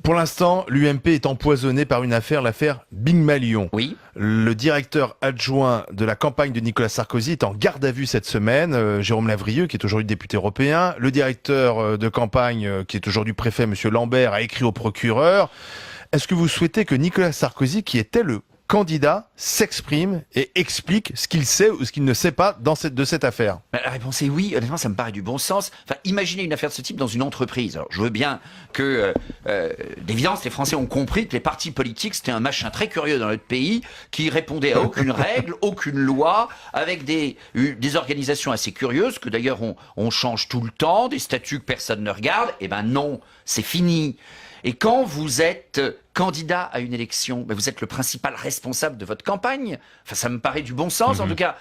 Pour l'instant, l'UMP est empoisonnée par une affaire, l'affaire Big Malion. Oui. Le directeur adjoint de la campagne de Nicolas Sarkozy est en garde à vue cette semaine, Jérôme Lavrieux, qui est aujourd'hui député européen. Le directeur de campagne, qui est aujourd'hui préfet, Monsieur Lambert, a écrit au procureur. Est-ce que vous souhaitez que Nicolas Sarkozy, qui était le candidat, s'exprime et explique ce qu'il sait ou ce qu'il ne sait pas de cette affaire? La réponse est oui. Honnêtement, ça me paraît du bon sens. Enfin, imaginez une affaire de ce type dans une entreprise. Alors, je veux bien que, d'évidence, les Français ont compris que les partis politiques, c'était un machin très curieux dans notre pays, qui répondait à aucune règle, aucune loi, avec des organisations assez curieuses, que d'ailleurs on change tout le temps, des statuts que personne ne regarde. Eh ben non, c'est fini. Et quand vous êtes candidat à une élection, ben vous êtes le principal responsable de votre campagne. Enfin, ça me paraît du bon sens. En tout cas,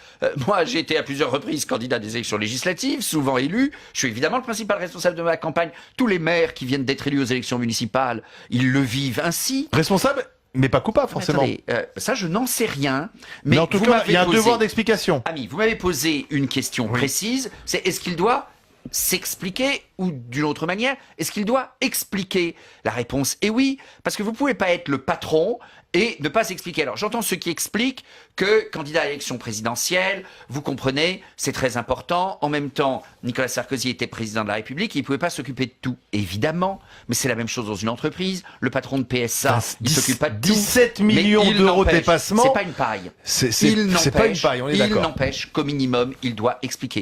moi, j'ai été à plusieurs reprises candidat à des élections législatives, souvent élu. Je suis évidemment le principal responsable de ma campagne. Tous les maires qui viennent d'être élus aux élections municipales, ils le vivent ainsi. Responsable, mais pas coupable, forcément. Attendez, ça, je n'en sais rien. Mais en tout cas, il y a un devoir d'explication. Ami, vous m'avez posé une question précise. C'est est-ce qu'il doit s'expliquer ou d'une autre manière, est-ce qu'il doit expliquer? La réponse est oui, parce que vous pouvez pas être le patron et ne pas expliquer. Alors j'entends ceux qui expliquent que candidat à l'élection présidentielle, vous comprenez, c'est très important. En même temps, Nicolas Sarkozy était président de la République, et il pouvait pas s'occuper de tout, évidemment. Mais c'est la même chose dans une entreprise. Le patron de PSA, il s'occupe pas de tout. 17 millions d'euros de dépassement. C'est pas une paille. C'est pas une paille, on est d'accord. Il n'empêche qu'au minimum, il doit expliquer.